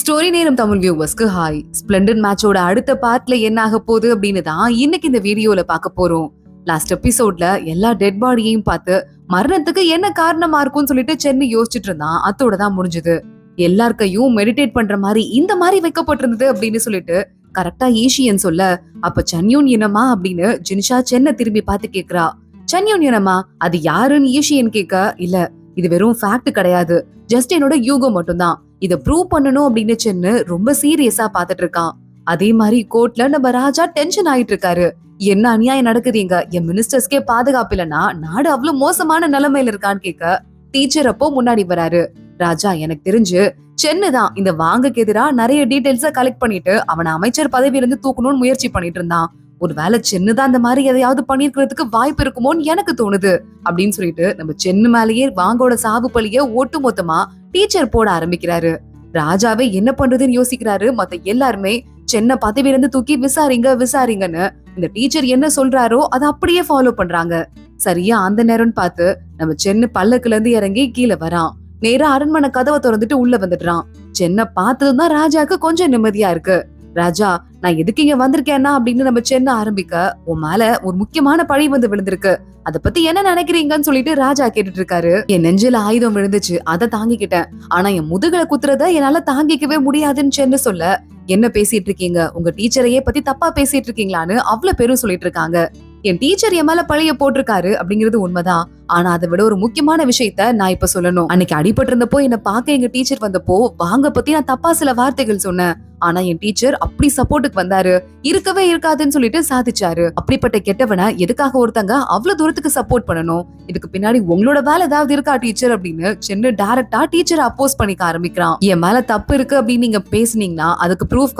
Story நேரம் Tamil வியூவர்ஸ்க்கு hi. Splendid மேட்சோட அடுத்த பார்ட்ல என்ன ஆக போகுது அப்படின்னு தான் இன்னைக்கு இந்த வீடியோல பார்க்க போறோம். லாஸ்ட் எபிசோட்ல எல்லா டெட் பாடியையும் பார்த்து மரணத்துக்கு என்ன காரணமா இருக்கும்னு சொல்லிட்டு சென்னை யோசிச்சுட்டு இருந்தான். அத்தோட தான் முடிஞ்சது. எல்லாருக்கையும் மெடிடேட் பண்ற மாதிரி இந்த மாதிரி வைக்கப்பட்டிருந்தது அப்படின்னு சொல்லிட்டு கரெக்டா ஈஷியன் சொல்ல, அப்ப சன்யூன் இனமா அப்படின்னு ஜின்ஷா சென்னை திரும்பி பார்த்து கேக்குறா. சன்யூன் இனமா அது யாருன்னு ஈஷியன் கேட்க, இல்ல இது வெறும் ஃபேக்ட் கிடையாது, ஜஸ்ட் என்னோட யூகோ மட்டும்தான், இத ப்ரூவ் பண்ணணும் அப்படின்னு சென்னு ரொம்ப சீரியஸா பாத்துட்டு இருக்கான். அதே மாதிரி கோர்ட்ல நம்ம ராஜா டென்ஷன் ஆயிட்டு இருக்காரு. என்ன அநியாயம் நடக்குதுங்க, என் மினிஸ்டர்ஸ்க்கே பாதுகாப்பு இல்லைன்னா நாடு அவ்வளவு மோசமான நிலைமையில இருக்கான்னு கேட்க டீச்சர் அப்போ முன்னாடி வராரு. ராஜா, எனக்கு தெரிஞ்சு சென்னு தான் இந்த வாங்குக்கு எதிரா நிறைய டீடைல்ஸ கலெக்ட் பண்ணிட்டு அவனை அமைச்சர் பதவியில இருந்து தூக்கணும்னு முயற்சி பண்ணிட்டு இருந்தான். ஒருவேளை சென்னு தான் அந்த மாதிரி எதையாவது பண்ணிருக்கிறதுக்கு வாய்ப்பு இருக்குமோன்னு எனக்கு தோணுது அப்படின்னு சொல்லிட்டு நம்ம சென்னு மேலேயே வாங்கோட சாவு பழிய ஒட்டு மொத்தமா டீச்சர் போட ஆரம்பிக்கிறாரு. ராஜாவே என்ன பண்றதுன்னு யோசிக்கிறாரு. மத்த எல்லாருமே சென்னை பதவியில இருந்து தூக்கி விசாரிங்கன்னு இந்த டீச்சர் என்ன சொல்றாரோ அதை அப்படியே ஃபாலோ பண்றாங்க. சரியா அந்த நேரம்னு பார்த்து நம்ம சென்னு பல்லக்குல இருந்து இறங்கி கீழே வரான். நேரா அரண்மனை கதவை திறந்துட்டு உள்ள வந்துடுறான். சென்னை பார்த்ததுதான் ராஜாக்கு கொஞ்சம் நிம்மதியா இருக்கு. ராஜா, நான் எதுக்கு இங்க வந்திருக்கேன்னா அப்படின்னு நம்ம சென்னை ஆரம்பிக்க, உன் மேல ஒரு முக்கியமான பழி வந்து விழுந்திருக்கு, அத பத்தி என்ன நினைக்கிறீங்கன்னு சொல்லிட்டு ராஜா கேட்டுட்டு இருக்காரு. என் நெஞ்சில ஆயுதம் விழுந்துச்சு, அதை தாங்கிக்கிட்டேன், ஆனா என் முதுகலை குத்துறத என்னால தாங்கிக்கவே முடியாதுன்னு சென்னு சொல்ல, என்ன பேசிட்டு இருக்கீங்க, உங்க டீச்சரையே பத்தி தப்பா பேசிட்டு இருக்கீங்களான்னு அவ்வளவு பேரும் சொல்லிட்டு இருக்காங்க. என் டீச்சர் என் மேல பழைய போட்டிருக்காரு அப்படிங்கிறது உண்மைதான். ஆனா அதை விட ஒரு முக்கியமான விஷயத்த நான் இப்ப சொல்லணும். அன்னைக்கு அடிபட்டு இருந்தப்போ என்ன பாக்க எங்க டீச்சர் வந்தப்போ வாங்க பத்தி நான் தப்பா சில வார்த்தைகள் சொன்னேன். ஆனா என் டீச்சர் அப்படி சப்போர்ட்டுக்கு வந்தாரு, இருக்கவே இருக்காதுன்னு சொல்லிட்டு சாதிச்சாரு. அப்படிப்பட்ட கெட்டவனை எதுக்காக ஒருத்தங்க அவ்வளவு தூரத்துக்கு சப்போர்ட் பண்ணணும்? இதுக்கு பின்னாடி உங்களோட வேலை ஏதாவது இருக்கா டீச்சர் அப்படின்னு சென்னு டைரக்டா டீச்சரை அப்போஸ் பண்ணிக்க ஆரம்பிக்கிறான். என் மேல தப்பு இருக்கு அப்படின்னு நீங்க பேசுனீங்கன்னா அதுக்கு ப்ரூஃப்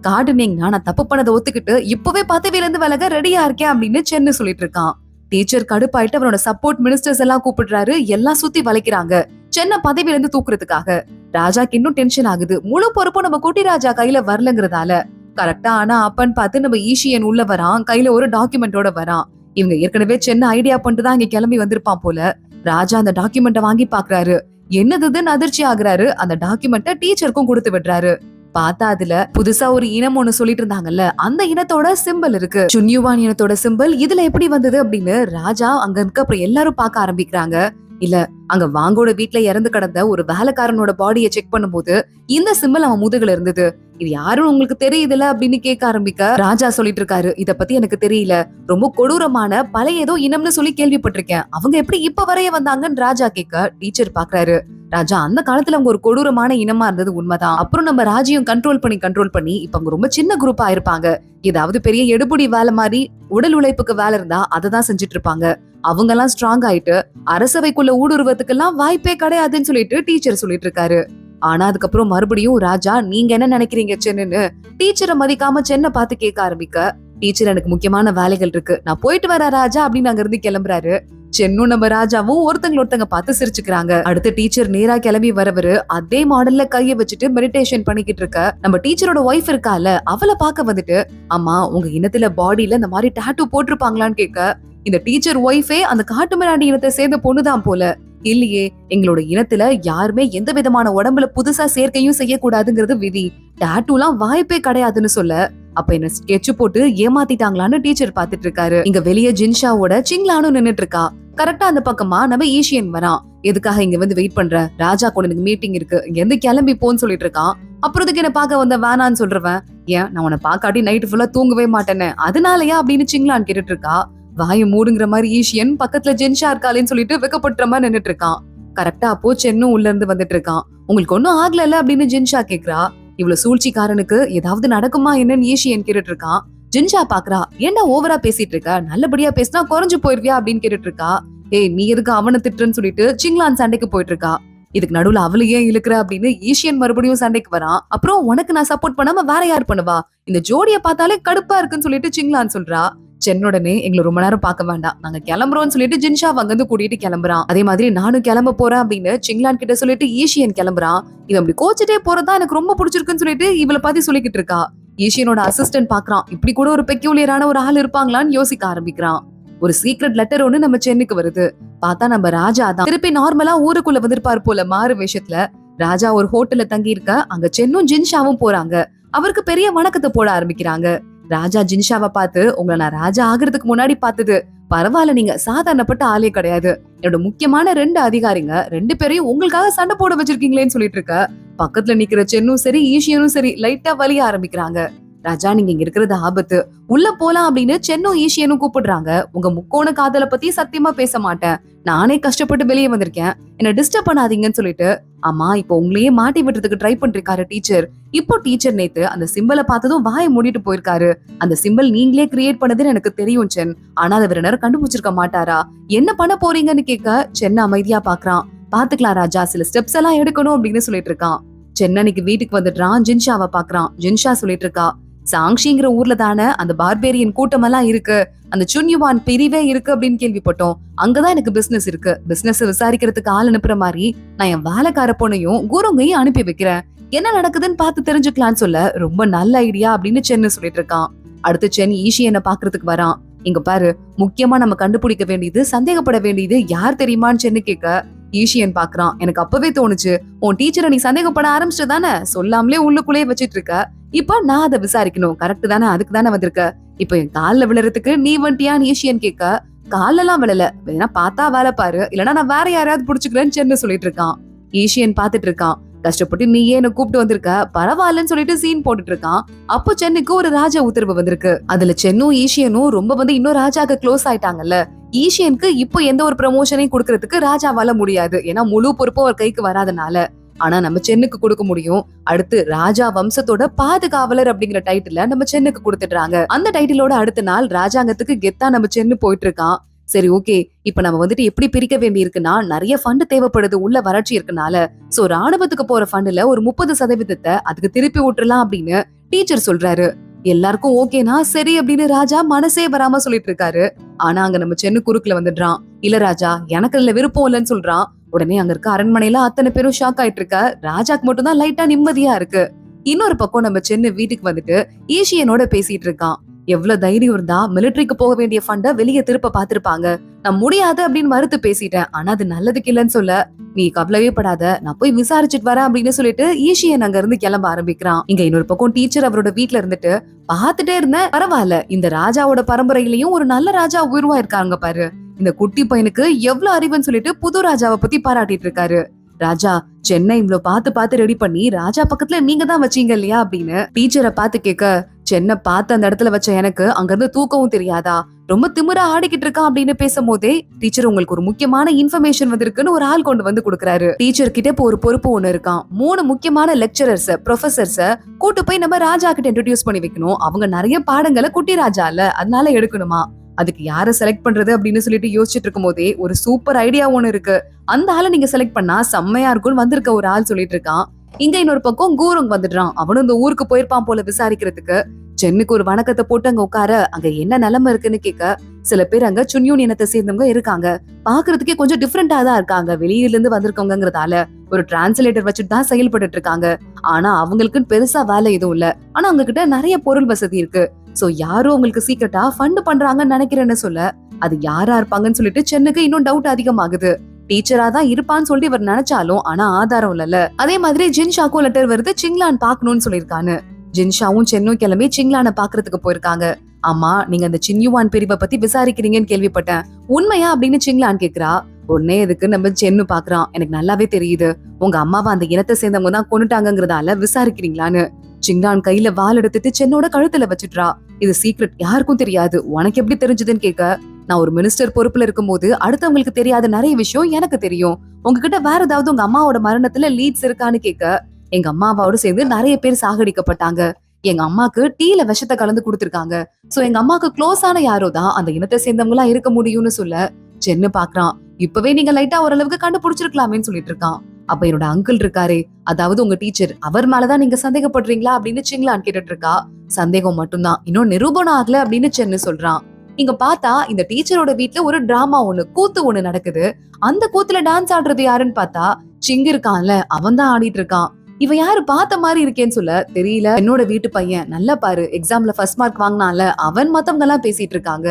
காட்டுனீங்கன்னா நான் தப்பு பண்ணதை ஒத்துக்கிட்டு இப்பவே பதவியில இருந்து விலக ரெடியா இருக்கேன் அப்படின்னு சென்னு சொல்லிட்டு இருக்கான். டீச்சர் கடுப்பாயிட்டு அவனோட சப்போர்ட் மினிஸ்டர்ஸ் எல்லாம் கூப்பிடுறாரு. எல்லாம் சுத்தி வளைக்கிறாங்க சென்னை பதவியில இருந்து தூக்குறதுக்காக. ராஜாக்கு இன்னும் டென்ஷன் ஆகுது. முழு பொறுப்பும் நம்ம குட்டி ராஜா கையில வரலங்கிறதால. கரெக்டா ஆனா அப்பன்னு பார்த்து நம்ம ஈஷியன் உள்ள வரான். கையில ஒரு டாக்குமெண்டோட வரான். இவங்க ஏற்கனவே சென்னை ஐடியா பண்ணிட்டு தான் இங்க கிளம்பி வந்திருப்பான் போல. ராஜா அந்த டாக்குமெண்ட்டை வாங்கி பாக்குறாரு. என்னதுன்னு அதிர்ச்சி ஆகுறாரு. அந்த டாக்குமெண்ட்டை டீச்சருக்கும் கொடுத்து விடுறாரு. பார்த்தா அதுல புதுசா ஒரு இனம் ஒண்ணு சொல்லிட்டு இருந்தாங்கல்ல, அந்த இனத்தோட சிம்பிள் இருக்கு. சுன்யுவான் இனத்தோட சிம்பிள் இதுல எப்படி வந்தது அப்படின்னு ராஜா அங்க இருக்க அப்புறம் எல்லாரும் பார்க்க ஆரம்பிக்கிறாங்க. இல்ல, அங்க வாங்கோட வீட்டுல இறந்து கிடந்த ஒரு வேலைக்காரனோட பாடியை செக் பண்ணும்போது இந்த சிம்பிள் அவன் முதுகுல இருந்தது. இது யாரும் உங்களுக்கு தெரியுதுல அப்படின்னு கேட்க ஆரம்பிக்க ராஜா சொல்லிட்டு இருக்காரு, இத பத்தி எனக்கு தெரியல, ரொம்ப கொடூரமான பழைய ஏதோ இனம்னு சொல்லி கேள்விப்பட்டிருக்கேன், அவங்க எப்படி இப்ப வரைய வந்தாங்கன்னு ராஜா கேட்க டீச்சர் பாக்குறாரு. ராஜா, அந்த காலத்துல அவங்க ஒரு கொடூரமான இனமா இருந்தது உண்மைதான். அப்புறம் நம்ம ராஜ்யம் கண்ட்ரோல் பண்ணி இப்ப அவங்க ரொம்ப சின்ன குரூப்பா இருப்பாங்க. ஏதாவது பெரிய எடுபடி வேலை மாதிரி உடல் உழைப்புக்கு வேலை இருந்தா அததான் செஞ்சுட்டு இருப்பாங்க. அவங்க எல்லாம் ஸ்ட்ராங் ஆயிட்டு அரசவைக்குள்ள ஊடுருவதுக்கெல்லாம் வாய்ப்பே கிடையாதுன்னு சொல்லிட்டு டீச்சர் சொல்லிட்டு இருக்காரு. ஆனா அதுக்கப்புறம் மறுபடியும் ராஜா, நீங்க என்ன நினைக்கிறீங்க சென்னு டீச்சரை மதிக்காம சென்னை பார்த்து கேட்க ஆரம்பிக்க, டீச்சர் எனக்கு முக்கியமான வேலைகள் இருக்கு, நான் போயிட்டு வர ராஜா அப்படின்னு அங்க இருந்து கிளம்புறாரு. சென்னும் நம்ம ராஜாவும் ஒருத்தங்க பார்த்து சிரிச்சுக்கிறாங்க. அடுத்த டீச்சர் நேரா கிளம்பி வரவரு அதே மாடல்ல கைய வச்சுட்டு மெடிடேஷன் பண்ணிக்கிட்டு இருக்க நம்ம டீச்சரோட ஒய்ஃப் இருக்கால, அவளை பார்க்க வந்துட்டு, அம்மா உங்க இனத்துல பாடியில இந்த மாதிரி டாட்டூ போட்டிருப்பாங்களான்னு கேட்க, இந்த டீச்சர் ஒய்ஃபே அந்த காட்டு மிராண்டி இனத்தை சேர்ந்த பொண்ணுதான் போல. இல்லையே, எங்களோட இனத்துல யாருமே எந்த விதமான உடம்புல புதுசா சேர்க்கையும் செய்யக்கூடாதுங்கிறது விதி, டாட்டூலாம் வாய்ப்பே கிடையாதுன்னு சொல்ல, அப்ப என்ன ஸ்கெட்ச் போட்டு ஏமாத்திட்டாங்களான்னு டீச்சர் பாத்துட்டு இருக்காரு. இங்க வெளியே ஜின்ஷாவோட சிங்லானும் நின்னுட்டு இருக்கா. கரெக்டா அந்த பக்கமா நம்ம ஈஷியன் வரான். எதுக்காக இங்க வந்து வெயிட் பண்ற, ராஜா கூட எனக்கு மீட்டிங் இருக்கு, இங்க இருந்து கிளம்பி போன்னு சொல்லிட்டு இருக்கான். அப்புறத்துக்கு என்ன பார்க்க வந்த வேணான்னு சொல்றவன், ஏன் நான் உன்னை பாக்காட்டி நைட்டு ஃபுல்லா தூங்கவே மாட்டேன்னு அதனாலயா அப்படின்னு சிங்லான் கேட்டுட்டு இருக்கா. வாயை மூடுங்கிற மாதிரி ஈஷியன் பக்கத்துல ஜென்ஷா இருக்காளேன்னு சொல்லிட்டு வெக்கப்படுற மாதிரி நின்னுட்டு இருக்கான். கரெக்டா அப்போ சென்னும் உள்ள இருந்து வந்துட்டு இருக்கான். உங்களுக்கு ஒன்னும் ஆகல அப்படின்னு ஜென்ஷா கேக்குறா. இவ்வளவு சூழ்ச்சிக்காரனுக்கு ஏதாவது நடக்குமா என்னன்னு ஈஷியன் கேட்டுட்டு இருக்கான். ஜின்ஷா பாக்குறா, ஏன்டா ஓவரா பேசிட்டு இருக்க, நல்லபடியா பேசினா குறைஞ்சு போயிருவியா அப்படின்னு கேட்டுட்டு இருக்கா. ஏய், நீ எதுக்கு அவனை திட்டுன்னு சொல்லிட்டு சிங்லான் சண்டைக்கு போயிட்டு இருக்கா. இதுக்கு நடுவுல அவளை ஏன் இழுக்கிற அப்படின்னு ஈஷியன் மறுபடியும் சண்டைக்கு வரான். அப்புறம் உனக்கு நான் சப்போர்ட் பண்ணாம வேற யார் பண்ணுவா, இந்த ஜோடியை பார்த்தாலே கடுப்பா இருக்குன்னு சொல்லிட்டு சிங்லான் சொல்றா. சென்னுடனே எங்களை ரொம்ப நேரம் பார்க்க வேண்டாம், நாங்க கிளம்புறோம்னு சொல்லிட்டு ஜின்ஷா அங்கிருந்து கூட்டிட்டு கிளம்புறான். அதே மாதிரி நானும் கிளம்ப போறேன் அப்படின்னு சிங்லான் கிட்ட சொல்லிட்டு ஈஷியன் கிளம்புறான். இவன் அப்படி கோச்சிட்டே போறதா எனக்கு ரொம்ப பிடிச்சிருக்குன்னு சொல்லிட்டு இவளை பத்தி சொல்லிக்கிட்டு இருக்கா. ஈஷியனோட அசிஸ்டன்ட் பாக்குறான். இப்படி கூட ஒரு பெக்யூலியரான ஒரு ஆள் இருப்பாங்களான்னு யோசிக்க ஆரம்பிக்கிறான். ஒரு சீக்ரெட் லெட்டர் ஒண்ணு நம்ம சென்னுக்கு வருது. பார்த்தா நம்ம ராஜா தான் திருப்பி நார்மலா ஊருக்குள்ள வந்திருப்பாரு போல மாறு விஷயத்துல. ராஜா ஒரு ஹோட்டல்ல தங்கி இருக்க அங்க சென்னும் ஜின்ஷாவும் போறாங்க. அவருக்கு பெரிய வணக்கத்தை போட ஆரம்பிக்கிறாங்க. ராஜா ஜின்ஷாவை பார்த்து, உங்களை நான் ராஜா ஆகுறதுக்கு முன்னாடி பார்த்தது, பரவாயில்ல, நீங்க சாதாரணப்பட்ட ஆளே கிடையாது. என்னோட முக்கியமான 2 அதிகாரிங்க 2 பேரையும் உங்களுக்காக சண்டை போட வச்சிருக்கீங்களேன்னு சொல்லிட்டு இருக்க. பக்கத்துல நிக்கிற சென்னும் சரி ஈஷியனும் சரி லைட்டா வலிய ஆரம்பிக்கிறாங்க. ராஜா, நீங்க இங்க இருக்கிறது ஆபத்து, உள்ள போலாம் அப்படின்னு சென்னும் ஈஷியனும் கூப்பிடுறாங்க. உங்க முக்கோண காதலை பத்தி சத்தியமா பேச மாட்டேன், நானே கஷ்டப்பட்டு வெளியே வந்திருக்கேன், என்ன டிஸ்டர்ப் பண்ணாதீங்கன்னு சொல்லிட்டு, ஆமா இப்போ உங்களையே மாட்டி விடுறதுக்கு ட்ரை பண்றாரு டீச்சர். இப்போ டீச்சர் நேத்து அந்த சிம்பலை பார்த்ததும் வாயை மூடிட்டு போயிருக்காரு. அந்த சிம்பல் நீங்களே கிரியேட் பண்ணதுன்னு எனக்கு தெரியும் சென், ஆனா அதை வேற நேரம் கண்டுபிடிச்சிருக்க மாட்டாரா? என்ன பண்ண போறீங்கன்னு கேட்க சென்னை அமைதியா பாக்குறான். பாத்துக்கலாம் ராஜா, சில ஸ்டெப்ஸ் எல்லாம் எடுக்கணும் அப்படின்னு சொல்லிட்டு இருக்கான். சென்னைக்கு வீட்டுக்கு வந்துடுறான். ஜின்ஷாவை பாக்குறான். ஜின்ஷா சொல்லிட்டு இருக்கா, சாங்ஷிங்கிற ஊர்ல தானே அந்த பார்பேரியன் கூட்டம் எல்லாம் இருக்கு, அந்த சுன்யுவான் பிரிவே இருக்கு அப்படின்னு கேள்விப்பட்டோம். அங்கதான் எனக்கு பிசினஸ் இருக்கு. பிசினஸ் விசாரிக்கிறதுக்கு ஆள் அனுப்புற மாதிரி நான் என் வேலைக்கார பொண்ணையும் குருங்கையும் அனுப்பி வைக்கிறேன். என்ன நடக்குதுன்னு பார்த்து தெரிஞ்சுக்கலான்னு சொல்ல, ரொம்ப நல்ல ஐடியா அப்படின்னு சென்னு சொல்லிட்டு இருக்கான். அடுத்து சென் ஈஷியனை பாக்குறதுக்கு வரான். இங்க பாரு, முக்கியமா நம்ம கண்டுபிடிக்க வேண்டியது, சந்தேகப்பட வேண்டியது யார் தெரியுமான்னு சென்னு கேட்க, ஈஷியன் பாக்குறான். எனக்கு அப்பவே தோணுச்சு, உன் டீச்சரை நீ சந்தேகப்பட ஆரம்பிச்சுட்டு தானே சொல்லாமலே உள்ளுக்குள்ளேயே வச்சிட்டு இருக்க. இப்ப நான் அதை விசாரிக்கணும், கரெக்ட் தானே? அதுக்கு தானே வந்திருக்க. இப்ப என் கால்ல விழுறதுக்கு நீ வந்துட்டியான்னு ஈஷியன் கேட்க, காலெல்லாம் விழல, வேணா பார்த்தா வேலை பாரு, இல்லன்னா நான் வேற யாரையாவது புடிச்சுக்கிறேன்னு சென்னு சொல்லிட்டு இருக்கான். ஈஷியன் பாத்துட்டு இருக்கான். கஷ்டப்பட்டு நீ ஏன்னு கூப்பிட்டு வந்திருக்க, பரவாயில்லன்னு சொல்லிட்டு சீன் போட்டுட்டு இருக்கான். அப்போ சென்னுக்கு ஒரு ராஜா உத்தரவு வந்திருக்கு. அதுல சென்னும் ஈஷியனும் ரொம்ப இன்னும் ராஜாக்கு க்ளோஸ் ஆயிட்டாங்கல்ல. ஈஷியனுக்கு இப்போ எந்த ஒரு ப்ரமோஷனையும் கொடுக்கறதுக்கு ராஜாவால முடியாது, ஏன்னா முழு பொறுப்பும் அவர் கைக்கு வராதனால. ஆனா நம்ம சென்னுக்கு கொடுக்க முடியும். அடுத்து ராஜா வம்சத்தோட பாதுகாவலர் அப்படிங்கிற டைட்டில நம்ம சென்னுக்கு கொடுத்துடுறாங்க. அந்த டைட்டிலோட அடுத்த நாள் ராஜாங்கத்துக்கு கெத்தா நம்ம சென்னு போயிட்டு இருக்கான். சரி, ஓகே, இப்ப நம்ம எப்படி பிரிக்க வேண்டி இருக்குன்னா, நிறைய ஃபண்ட் தேவைப்படுது, உள்ள வறட்சி இருக்கனால. சோ ராணுவத்துக்கு போற ஃபண்ட்ல ஒரு 30% அதுக்கு திருப்பி விட்டுறலாம் அப்படின்னு டீச்சர் சொல்றாரு. எல்லாருக்கும் ஓகேனா சரி அப்படின்னு ராஜா மனசே வராம சொல்லிட்டு இருக்காரு. ஆனா அங்க நம்ம சென்னு குறுக்குல வந்துடுறான். இல்ல ராஜா, எனக்கு அதுல விருப்பம் இல்லைன்னு சொல்றான். உடனே அங்க இருக்க அரண்மனையில அத்தனை பேரும் ஷாக் ஆயிட்டு இருக்க. ராஜாக்கு மட்டும் தான் லைட்டா நிம்மதியா இருக்கு. இன்னொரு பக்கம் நம்ம சென்னு வீட்டுக்கு வந்துட்டு ஈஷியனோட பேசிட்டு இருக்கான். எவ்வளவு தைரியம் இருந்தா மிலிட்டரிக்கு போக வேண்டிய ஃபண்ட வெளியே திருப்ப பாத்திருப்பாங்க, நான் முடியாது அப்படின்னு மறுத்து பேசிட்டேன், ஆனா அது நல்லதுக்கு இல்லைன்னு சொல்ல, நீ கவலையே படாத, நான் போய் விசாரிச்சுட்டு வரேன் அப்படின்னு சொல்லிட்டு ஈஷியன் அங்க இருந்து கிளம்ப ஆரம்பிக்கிறான். இங்க இன்னொரு பக்கம் டீச்சர் அவரோட வீட்டுல இருந்துட்டு பாத்துட்டே இருந்தேன், பரவாயில்ல, இந்த ராஜாவோட பரம்பரையிலயும் ஒரு நல்ல ராஜா உருவா இருக்காங்க பாரு, இந்த குட்டி பையனுக்கு எவ்வளவு அறிவுன்னு சொல்லிட்டு புது ராஜாவை பத்தி பாராட்டிட்டு இருக்காரு. ராஜா, சென்னை இவ்வளவு பார்த்து ரெடி பண்ணி ராஜா பக்கத்துல நீங்க தான் வச்சீங்க இல்லையா அப்படின்னு டீச்சரை பார்த்து கேட்க, சென்னை பார்த்து அந்த இடத்துல வச்ச எனக்கு அங்க இருந்து தூக்கவும் தெரியாதா, ரொம்ப திமிரா ஆடிக்கிட்டு இருக்கான் அப்படின்னு பேசும் போதே, டீச்சர் உங்களுக்கு ஒரு முக்கியமான இன்ஃபர்மேஷன் வந்திருக்குன்னு ஒரு ஆள் கொண்டு வந்து கொடுக்குறாரு. டீச்சர் கிட்ட இப்போ ஒரு பொறுப்பு ஒண்ணு இருக்கான். 3 முக்கியமான லெக்சரர்ஸ், ப்ரொஃபசர்ஸ கூட்டு போய் நம்ம ராஜா கிட்ட இன்ட்ரோடியூஸ் பண்ணி வைக்கணும். அவங்க நிறைய பாடங்களை குட்டி ராஜா இல்ல, அதனால எடுக்கணுமா. அதுக்கு யார செலக்ட் பண்றது அப்படின்னு சொல்லிட்டு யோசிச்சுட்டு இருக்கும் போதே ஒரு சூப்பர் ஐடியா ஒண்ணு இருக்கு, அந்த ஆளை நீங்க செலக்ட் பண்ணா செம்மையா இருக்கும்னு வந்திருக்க ஒரு ஆள் சொல்லிட்டு இருக்கான். இங்க இன்னொரு பக்கம் கூருங் வந்துடுறான். அவனும் இந்த ஊருக்கு போயிருப்பான் போல விசாரிக்கிறதுக்கு. சென்னுக்கு ஒரு வணக்கத்தை போட்டு அங்க உட்கார, அங்க என்ன நிலைமை இருக்குன்னு கேட்க, சில பேர் அங்க சுன்யூன் இனத்தை சேர்ந்தவங்க இருக்காங்க, பாக்குறதுக்கே கொஞ்சம் டிஃபரெண்டா தான் இருக்காங்க, வெளியில இருந்து வந்திருக்கவங்கிறதால ஒரு டிரான்ஸ்லேட்டர் வச்சுட்டு தான் செயல்பட்டு இருக்காங்க. ஆனா அவங்களுக்குன்னு பெருசா வேலை எதுவும் இல்ல, ஆனா அவங்க கிட்ட நிறைய பொருள் வசதி இருக்கு. சோ யாரும் உங்களுக்கு சீக்கிரட்டா ஃபண்ட் பண்றாங்கன்னு நினைக்கிறேன்னு சொல்ல, அது யாரா இருப்பாங்கன்னு சொல்லிட்டு சென்னுக்கு இன்னும் டவுட் அதிகமாகுது. டீச்சரா தான் இருப்பான்னு சொல்லி இவர் நினைச்சாலும் ஆனா ஆதாரம் இல்ல. அதே மாதிரி ஜின்ஷாக்கும் லெட்டர் வருது, சிங்லான் பாக்கணும்னு சொல்லிருக்கான்னு. ஜின்ஷாவும் சென்னும் கிளம்பி சிங்லான பாக்குறதுக்கு போயிருக்காங்க. ஆமா, நீங்க அந்த சின்யுவான் பிரிவை பத்தி விசாரிக்கிறீங்கன்னு கேள்விப்பட்டேன், உண்மையா அப்படின்னு சிங்லான் கேக்குறா. உடனே எதுக்கு நம்ம சென்னு பாக்குறான், எனக்கு நல்லாவே தெரியுது, உங்க அம்மாவை அந்த இனத்தை சேர்ந்தவங்க தான் கொண்டுட்டாங்கிறதால விசாரிக்கிறீங்களான்னு. சிங்லான் கையில வால் எடுத்துட்டு சென்னோட கழுத்துல வச்சுட்றா. இது சீக்ரெட், யாருக்கும் தெரியாது, உனக்கு எப்படி தெரிஞ்சதுன்னு கேட்க, நான் ஒரு மினிஸ்டர் பொறுப்புல இருக்கும் போது அடுத்தவங்களுக்கு தெரியாத நிறைய விஷயம் எனக்கு தெரியும், உங்ககிட்ட வேற ஏதாவது உங்க அம்மாவோட மரணத்துல லீட்ஸ் இருக்கான்னு கேட்க, எங்க அம்மாவோட சேர்ந்து நிறைய பேர் சாகடிக்கப்பட்டாங்க, எங்க அம்மாக்கு டீல விஷத்தை கலந்து கொடுத்திருக்காங்க, சோ எங்க அம்மாக்கு க்ளோஸ் ஆன யாரோ தான் அந்த இனத்தை சேர்ந்தவங்களா இருக்க முடியும்னு சொல்ல, சென்னு பாக்குறான். இப்பவே நீங்க லைட்டா ஓரளவுக்கு கண்டுபிடிச்சிருக்கலாமேன்னு சொல்லிட்டு இருக்கான். அப்ப என்னோட அங்கிள் இருக்காரு, அதாவது உங்க டீச்சர், அவர் மேலதான் நீங்க சந்தேகப்படுறீங்களா அப்படின்னு சிங்லான் கேட்டுட்டு இருக்கா. சந்தேகம் மட்டும்தான், இன்னும் நிரூபணம் ஆகல அப்படின்னு சென்னு சொல்றான். இங்க பார்த்தா இந்த டீச்சரோட வீட்டுல ஒரு டிராமா ஒண்ணு, கூத்து ஒண்ணு நடக்குது. அந்த கூத்துல டான்ஸ் ஆடுறது யாருன்னு பார்த்தா சிங்கு இருக்கான்ல, அவன் தான் ஆடிட்டு இருக்கான். இவ யாரு பார்த்த மாதிரி இருக்கேன்னு சொல்ல, தெரியல, என்னோட வீட்டு பையன், நல்லா பாரு, எக்ஸாம்ல ஃபர்ஸ்ட் மார்க் வாங்கினால அவன், மத்தவங்க எல்லாம் பேசிட்டு இருக்காங்க.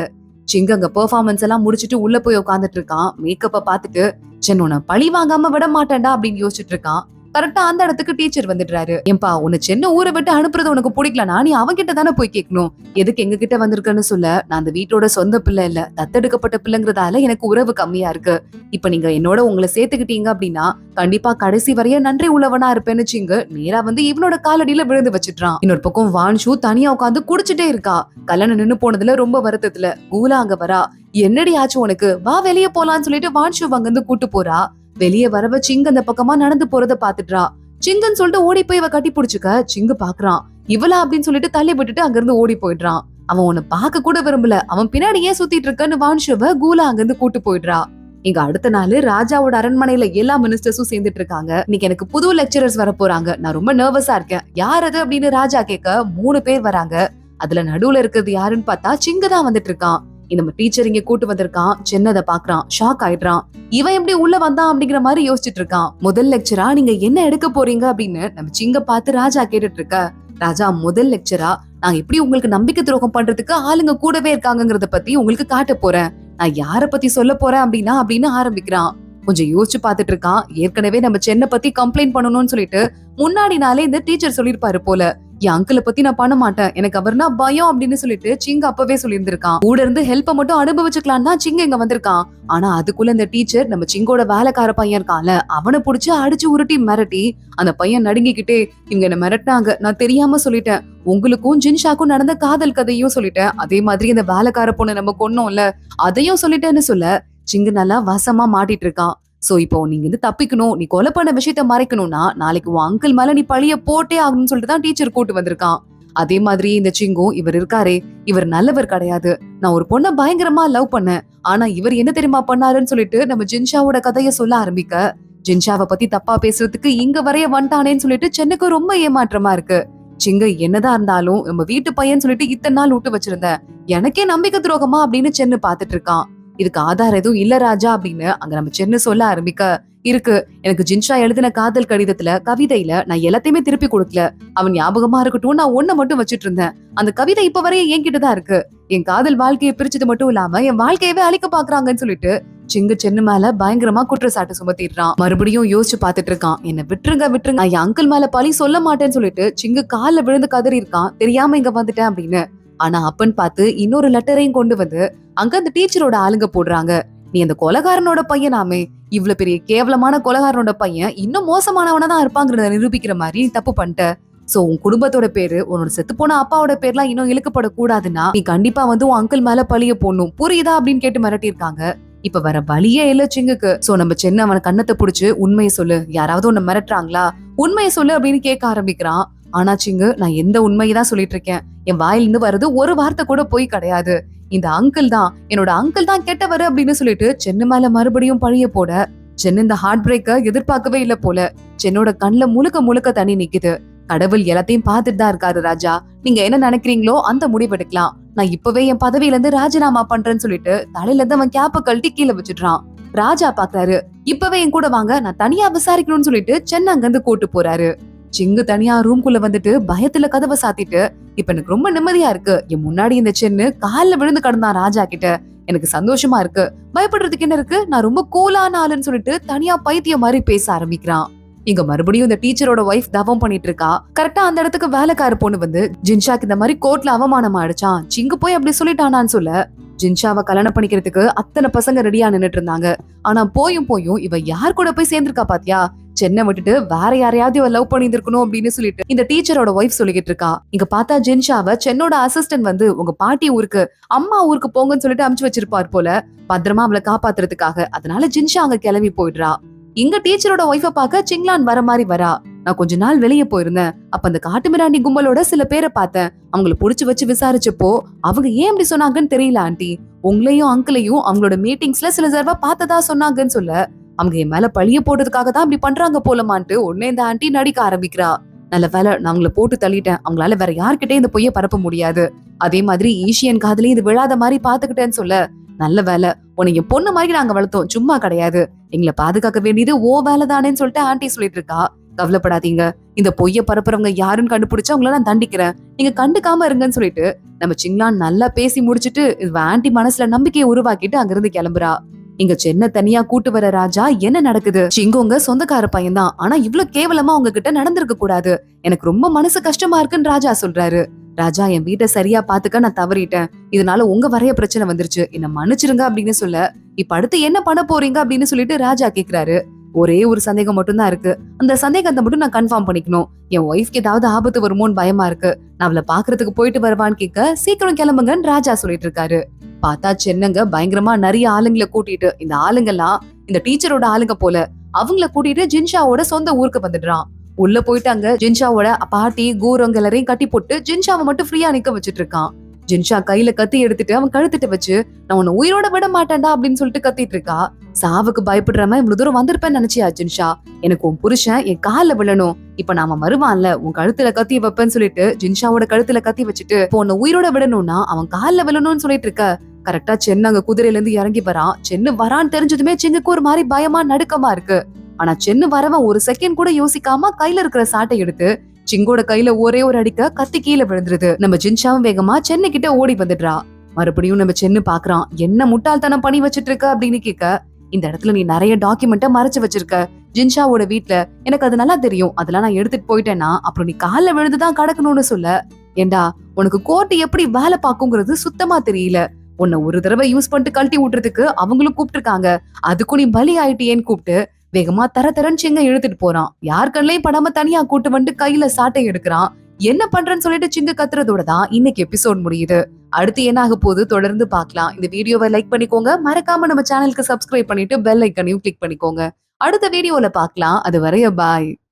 சிங்கு அங்க பெர்ஃபார்மன்ஸ் எல்லாம் முடிச்சிட்டு உள்ள போய் உட்காந்துட்டு இருக்கான். மேக்கப்ப பாத்துட்டு, சென்னோன பழி வாங்காம விட மாட்டேன்டா அப்படின்னு யோசிச்சுட்டு இருக்கான். கரெக்டா அந்த இடத்துக்கு டீச்சர் வந்துடுறாரு. ஏன்பா உன்னை சின்ன ஊரை விட்டு அனுப்புறது உனக்கு பிடிக்கலனா நீ அவன்கிட்ட தானே போய் கேட்கணும். எதுக்கு எங்க கிட்ட வந்திருக்கன்னு சொல்ல, நான் அந்த வீட்டோட சொந்த பிள்ளை இல்ல, தத்தெடுக்கப்பட்ட பிள்ளைங்கிறதால எனக்கு உறவு கம்மியா இருக்கு. இப்ப நீங்க என்னோட உங்களை சேர்த்துக்கிட்டீங்க அப்படின்னா கண்டிப்பா கடைசி வரைய நன்றி உள்ளவனா இருப்பேன்னு சிங்கு நேரா வந்து இவனோட காலடியில விழுந்து வச்சிட்டான். இன்னொரு பக்கம் வான்ஷு தனியா உட்காந்து குடிச்சிட்டே இருக்கா. கல்யாணம் நின்னு போனதுல ரொம்ப வருத்தத்துல. கூலா அங்க வரா. என்னடி ஆச்சு உனக்கு, வா வெளியே போலான்னு சொல்லிட்டு வான்ஷு அங்கிருந்து கூட்டு போறா. வெளியே வரவ சிங்கு அந்த பக்கமா நடந்து போறத பாத்துட்டா. சிங்குன்னு சொல்லிட்டு ஓடி போய் இவ கட்டி புடிச்சுக்க சிங்கு பாக்குறான். இவளா அப்படின்னு சொல்லிட்டு தள்ளி விட்டுட்டு அங்கிருந்து ஓடி போயிடுறான். அவன் உன்னை பாக்க கூட விரும்பல, அவன் பின்னாடி ஏன் சுத்திட்டு இருக்கன்னு வான்ஷுவ கூலா அங்கிருந்து கூட்டு போயிடுறா. இங்க அடுத்த நாள் ராஜாவோட அரண்மனையில எல்லா மினிஸ்டர்ஸும் சேர்ந்துட்டு இருக்காங்க. இன்னைக்கு எனக்கு புது லெக்சரர்ஸ் வர போறாங்க, நான் ரொம்ப நர்வஸா இருக்கேன். யார் அது அப்படின்னு ராஜா கேட்க 3 பேர் வராங்க. அதுல நடுவுல இருக்கிறது யாருன்னு பார்த்தா சிங்கு தான் வந்துட்டு இருக்கான். இந்த டீச்சர் இங்க கூட்டு வந்திருக்கான். சின்னதை பாக்குறான், ஷாக் ஆயிடுறான். இவன் எப்படி உள்ள வந்தான் அப்படிங்கிற மாதிரி யோசிச்சுட்டு இருக்கான். முதல் லெக்சரா நீங்க என்ன எடுக்க போறீங்க அப்படின்னு நம்ம சிங்க பார்த்து ராஜா கேட்டுட்டு இருக்க. ராஜா, முதல் லெக்சரா நான் எப்படி உங்களுக்கு நம்பிக்கை துரோகம் பண்றதுக்கு ஆளுங்க கூடவே இருக்காங்கிறத பத்தி உங்களுக்கு காட்ட போறேன். நான் யார பத்தி சொல்ல போறேன் அப்படின்னு ஆரம்பிக்கிறான். கொஞ்சம் யோசிச்சு பாத்துட்டு இருக்கான். ஏற்கனவே நம்ம சென்னை பத்தி கம்ப்ளைண்ட் பண்ணணும்னு சொல்லிட்டு முன்னாடி நாளே இந்த டீச்சர் சொல்லிருப்பாரு போல. என் அங்கிளை பத்தி நான் பண்ண மாட்டேன், எனக்கு அவர்னா பயம் அப்படின்னு சொல்லிட்டு சிங்க அப்பவே சொல்லியிருந்திருக்கான். கூட இருந்து ஹெல்ப்ப மட்டும் அனுபவிச்சுக்கலாம் தான் சிங்க இங்க வந்திருக்கான். ஆனா அதுக்குள்ள இந்த டீச்சர் நம்ம சிங்கோட வேலைக்கார பையன் இருக்கான்ல, அவனை புடிச்சு அடிச்சு உருட்டி மிரட்டி அந்த பையன் நடுங்கிக்கிட்டே இவங்க என்ன மிரட்டினாங்க, நான் தெரியாம சொல்லிட்டேன், உங்களுக்கும் ஜின்ஷாக்கும் நடந்த காதல் கதையும் சொல்லிட்டேன், அதே மாதிரி இந்த வேலைக்கார பொண்ணு நம்ம கொன்னோம்ல அதையும் சொல்லிட்டேன்னு சொல்ல சிங்கு நல்லா வசமா மாட்டிட்டு இருக்கான். சோ இப்போ நீங்க வந்து தப்பிக்கணும், நீ கொலை பண்ண விஷயத்த மறைக்கணும்னா நாளைக்கு உன் அங்கிள் மேல நீ பழிய போட்டே ஆகணும்னு சொல்லிட்டு தான் டீச்சர் கூட்டு வந்திருக்கான். அதே மாதிரி இந்த சிங்கும், இவர் இருக்காரே இவர் நல்லவர் கிடையாது, நான் ஒரு பொண்ணை பயங்கரமா லவ் பண்ணேன், ஆனா இவர் என்ன தெரியுமா பண்ணாருன்னு சொல்லிட்டு நம்ம ஜின்ஷாவோட கதைய சொல்ல ஆரம்பிக்க, ஜின்ஷாவை பத்தி தப்பா பேசுறதுக்கு இங்க வரைய வந்துட்டானேன்னு சொல்லிட்டு சென்னுக்கு ரொம்ப ஏமாற்றமா இருக்கு. சிங்க, என்னதான் இருந்தாலும் நம்ம வீட்டு பையன் சொல்லிட்டு இத்தனை நாள் விட்டு வச்சிருந்தேன், எனக்கே நம்பிக்கை துரோகமா அப்படின்னு சென்னு பாத்துட்டு இருக்கான். இதுக்கு ஆதாரம் எதுவும் இல்ல ராஜா அப்படின்னு அங்க நம்ம சென்னு சொல்ல ஆரம்பிக்க, இருக்கு, எனக்கு ஜின்ஷா எழுதின காதல் கடிதத்துல கவிதையில நான் எல்லாத்தையுமே திருப்பி கொடுக்கல, அவன் ஞாபகமா இருக்கட்டும் நான் ஒன்ன மட்டும் வச்சிட்டு இருந்தேன், அந்த கவிதை இப்ப வரைய என்கிட்டதான் இருக்கு, என் காதல் வாழ்க்கையை பிரிச்சது மட்டும் இல்லாம என் வாழ்க்கையவே அழிக்க பாக்குறாங்கன்னு சொல்லிட்டு சிங்கு சென்னு மேல பயங்கரமா குற்றச்சாட்டு சுமத்திடுறான். மறுபடியும் யோசிச்சு பாத்துட்டு இருக்கான். என்ன விட்டுருங்க, என் அங்கிள் மேல பழி சொல்ல மாட்டேன்னு சொல்லிட்டு சிங்கு கால்ல விழுந்து கதறி இருக்கான், தெரியாம இங்க வந்துட்டேன் அப்படின்னு. ஆனா அப்பன்னு பார்த்து இன்னொரு லெட்டரையும் கொண்டு வந்து அங்க அந்த டீச்சரோட ஆளுங்க போடுறாங்க. நீ அந்த கொலைகாரனோட பையனாமே, இவ்வளவு பெரிய கேவலமான கொலைகாரனோட பையன் இன்னும் மோசமானவனதான் இருப்பாங்கிறத நிரூபிக்கிற மாதிரி நீ தப்பு பண்ணிட்ட. சோ உன் குடும்பத்தோட பேரு, உன்னோட செத்து போன அப்பாவோட பேர்லாம் இன்னும் இழுக்கப்படக்கூடாதுன்னா நீ கண்டிப்பா வந்து உன் அங்கிள் மேல பழிய போடணும், புரியுதா அப்படின்னு கேட்டு மிரட்டிருக்காங்க. இப்ப வர வழியே இல்ல சிங்குக்கு. சோ நம்ம சென்ன அவன கண்ணத்தை புடிச்சு உண்மையை சொல்லு, யாராவது உன்னை மிரட்டுறாங்களா, உண்மையை சொல்லு அப்படின்னு கேட்க ஆரம்பிக்கிறான். ஆனா சிங்கு, நான் எந்த உண்மையதான் சொல்லிட்டு இருக்கேன், என் வாயிலிருந்து வருது ஒரு வார்த்தை கூட போய் கிடையாது, இந்த அங்கிள் தான், என்னோட அங்கிள் தான் கெட்டவரு அப்படின்னு சொல்லிட்டு சென்னு மேல மறுபடியும் பழிய போட, சென்னு இந்த ஹார்ட் பிரேக்க எதிர்பார்க்கவே இல்ல போல. சென்னோட கண்ணுல முழுக்க முழுக்க தண்ணி நிக்குது. கடவுள் எல்லாத்தையும் பார்த்துட்டு தான் இருக்காரு ராஜா, நீங்க என்ன நினைக்கிறீங்களோ அந்த முடிவெடுக்கலாம், நான் இப்பவே என் பதவியில இருந்து ராஜினாமா பண்றேன்னு சொல்லிட்டு தலையில இருந்து அவன் கேப்ப கழட்டி கீழே வச்சிடுறான். ராஜா பாக்குறாரு, இப்பவே என் கூட வாங்க, நான் தனியா விசாரிக்கணும்னு சொல்லிட்டு சென்னை அங்க இருந்து கூட்டு போறாரு. சிங்கு தனியா ரூம்குள்ள வந்துட்டு பயத்துல கதவை சாத்திட்டு, இப்ப எனக்கு ரொம்ப நிம்மதியா இருக்கு, என் முன்னாடி இந்த சென்னு கால்ல விழுந்து கிடந்தான் ராஜா கிட்ட, எனக்கு சந்தோஷமா இருக்கு, பயப்படுறதுக்கு என்ன இருக்கு, நான் ரொம்ப கூலான ஆளுன்னு சொல்லிட்டு தனியா பைத்தியம் மாதிரி பேச ஆரம்பிக்கிறான். இங்க மறுபடியும் இந்த டீச்சரோட ஒய்ஃப் தவம் பண்ணிட்டு இருக்கா. கரெக்டா அந்த இடத்துக்கு வேலைக்கார பொண்ணு வந்து ஜின்ஷாக்கு இந்த மாதிரி கோர்ட்ல அவமானம் ஆயிடுச்சான், சிங்கு போய் அப்படி சொல்லிட்டானான்னு சொல்ல, ஜின்ஷாவை கல்யாணம் பண்ணிக்கிறதுக்கு அத்தனை பசங்க ரெடியா நின்னுட்டு இருந்தாங்க. ஆனா போயும் இவ யார் கூட போய் சேர்ந்திருக்கா பாத்தியா, சென்னை விட்டுட்டு வேற யாரையாவது இவ லவ் பண்ணிருக்கணும் அப்படின்னு சொல்லிட்டு இந்த டீச்சரோட ஒய்ஃப் சொல்லிக்கிட்டு இருக்கா. இங்க பார்த்தா ஜின்ஷாவை சென்னோட அசிஸ்டன்ட் வந்து உங்க பாட்டி ஊருக்கு அம்மா ஊருக்கு போங்கன்னு சொல்லிட்டு அனுப்பிச்சு வச்சிருப்பார் போல, பத்திரமா அவளை காப்பாத்துறதுக்காக. அதனால ஜின்ஷா அங்க கிளம்பி போயிடுறா. இங்க டீச்சரோட ஒய்ஃப பார்க்க சிங்லான் வர மாதிரி வரா. நான் கொஞ்ச நாள் வெளியே போயிருந்தேன், அப்ப அந்த காட்டுமிராண்டி கும்பலோட சில பேரை பார்த்தேன், அவங்களை புடிச்சு வச்சு விசாரிச்சப்போ அவங்க ஏன் அப்படி சொன்னாங்கன்னு தெரியல ஆண்டி, உங்களையும் அங்கிளையும் அவங்களோட மீட்டிங்ஸ்ல சில தடவை பார்த்ததா சொன்னாங்கன்னு சொல்ல, அவங்க என் மேல பழிய போடுறதுக்காக தான் அப்படி பண்றாங்க போலமான்ட்டு உடனே இந்த ஆண்டி நடிக்க ஆரம்பிக்கிறா. நல்ல வேலை நான் அவங்கள போட்டு தள்ளிட்டேன், அவங்களால வேற யார்கிட்டே இந்த பொய்ய பரப்ப முடியாது, அதே மாதிரி ஈஷியன் காதலையும் இது விழாத மாதிரி பாத்துக்கிட்டேன்னு சொல்ல, நல்ல வேலை உன்னை என் பொண்ணு மாதிரி நாங்க வளர்த்தோம், சும்மா கிடையாது, எங்களை பாதுகாக்க வேண்டியது ஓ வேலைதானேன்னு சொல்லிட்டு ஆண்டி சொல்லிட்டு இருக்கா. கவலைப்படாதீங்க, இந்த பொய்ய பரப்புறவங்க யாருன்னு கண்டுபிடிச்சா உங்களை நான் தண்டிக்கிறேன், நீங்க கண்டுக்காம இருங்கன்னு சொல்லிட்டு நம்ம சிங்லான் நல்லா பேசி முடிச்சுட்டு ஆண்டி மனசுல நம்பிக்கையை உருவாக்கிட்டு அங்கிருந்து கிளம்புறா. இங்க சென்னை தனியா கூட்டு வர ராஜா என்ன நடக்குது? சிங்கோங்க சொந்தக்கார பையன்தான், ஆனா இவ்ளோ கேவலமா உங்ககிட்ட நடந்திருக்க கூடாது. எனக்கு ரொம்ப மனசு கஷ்டமா இருக்குன்னு ராஜா சொல்றாரு. ராஜா, என் வீட்டை சரியா பாத்துக்க நான் தவறிட்டேன். இதனால உங்க வரைய பிரச்சனை வந்துருச்சு. என்ன மன்னிச்சிருங்க அப்படின்னு சொல்ல, இப்ப அடுத்து என்ன பண்ண போறீங்க அப்படின்னு சொல்லிட்டு ராஜா கேக்குறாரு. ஒரே ஒரு சந்தேகம் மட்டும் தான் இருக்கு. அந்த சந்தேகத்தை மட்டும் நான் கன்ஃபார்ம் பண்ணிக்கணும். என் ஒய்ஃப்க்கு ஏதாவது ஆபத்து வருமோன்னு பயமா இருக்கு. நான் அவளை பாக்குறதுக்கு போயிட்டு வருவான்னு கேட்க, சீக்கிரம் கிளம்புங்கன்னு ராஜா சொல்லிட்டு இருக்காரு. பார்த்தா சென்னங்க பயங்கரமா நிறைய ஆளுங்களை கூட்டிட்டு, இந்த ஆளுங்கெல்லாம் இந்த டீச்சரோட ஆளுங்க போல, அவங்கள கூட்டிட்டு ஜின்ஷாவோட சொந்த ஊருக்கு வந்துடுறான். உள்ள போயிட்டு அங்க ஜின்ஷாவோட பாட்டி கூரங்க எல்லாரையும் கட்டி போட்டு ஜின்ஷாவை மட்டும் ஃப்ரீயா நிக்க வச்சிட்டு இருக்கான். ஜின்ஷா கையில கத்தி எடுத்துட்டு அவன் கழுத்திட்டு வச்சு, நான் உன்னை உயிரோட விட மாட்டேன்டா அப்படின்னு சொல்லிட்டு கத்திட்டு இருக்கா. சாவுக்கு பயப்படுறாம இவ்வளவு தூரம் வந்திருப்பேன்னு நினைச்சியா ஜின்ஷா? எனக்கு உன் புருஷன் என் கால விழணும். இப்ப நாம வருவான்ல, உன் கழுத்துல கத்தி வைப்பேன்னு சொல்லிட்டு ஜின்ஷாவோட கழுத்துல கத்தி வச்சுட்டு, இப்போ உன்னை உயிரோட விடணும்னா அவன் கால விழணும்னு சொல்லிட்டு இருக்க. கரெக்டா சென்னு அங்க குதிரையில இருந்து இறங்கி வரான். சென்னு வரான்னு தெரிஞ்சதுமே சென்னுக்கு ஒரு மாதிரி பயமா நடுக்கமா இருக்கு. ஆனா சென்னு வரவன் ஒரு செகண்ட் கூட யோசிக்காம கையில இருக்கிற சாட்டை எடுத்து சிங்கோட கையில ஒரே ஒரு அடிக்க கத்தி கீழே விழுந்துருது. நம்ம ஜின்ஷாவும் வேகமா சென்னு கிட்ட ஓடி வந்துடுறா. மறுபடியும் நம்ம சென்னு பாக்குறான். என்ன முட்டாள்தனம் பண்ணி வச்சிட்டு இருக்க அப்படின்னு கேட்க, இந்த இடத்துல நீ நிறைய டாக்குமெண்ட்ட மறைச்சு வச்சிருக்க ஜின்ஷாவோட வீட்ல, எனக்கு அது நல்லா தெரியும். அதெல்லாம் நான் எடுத்துட்டு போயிட்டேன்னா அப்புறம் நீ கால்ல விழுந்துதான் கடக்கணும்னு சொல்ல, ஏண்டா உனக்கு கோர்ட் எப்படி வேலை பாக்குங்கிறது சுத்தமா தெரியல. உன்னை ஒரு தடவை யூஸ் பண்ணிட்டு கழட்டி விட்டுறதுக்கு அவங்களும் கூப்பிட்டுருக்காங்க. அதுக்கும் நீ பலி ஆயிட்டியேன்னு கூப்பிட்டு வேகமா தரன்னு சிங்க இழுத்துட்டு போறான். யார் கண்ணையும் படாம தனியா கூட்டு வந்துட்டு கையில சாட்டை எடுக்கிறான். என்ன பண்றேன்னு சொல்லிட்டு சிங்க கத்துறதோட தான் இன்னைக்கு எபிசோட் முடியுது. அடுத்து என்ன ஆக போகுது தொடர்ந்து பார்க்கலாம். இந்த வீடியோவை லைக் பண்ணிக்கோங்க. மறக்காம நம்ம சேனலுக்கு சப்ஸ்கிரைப் பண்ணிட்டு பெல் ஐக்கனையும் கிளிக் பண்ணிக்கோங்க. அடுத்த வீடியோல பார்க்கலாம். அது வரைய பாய்.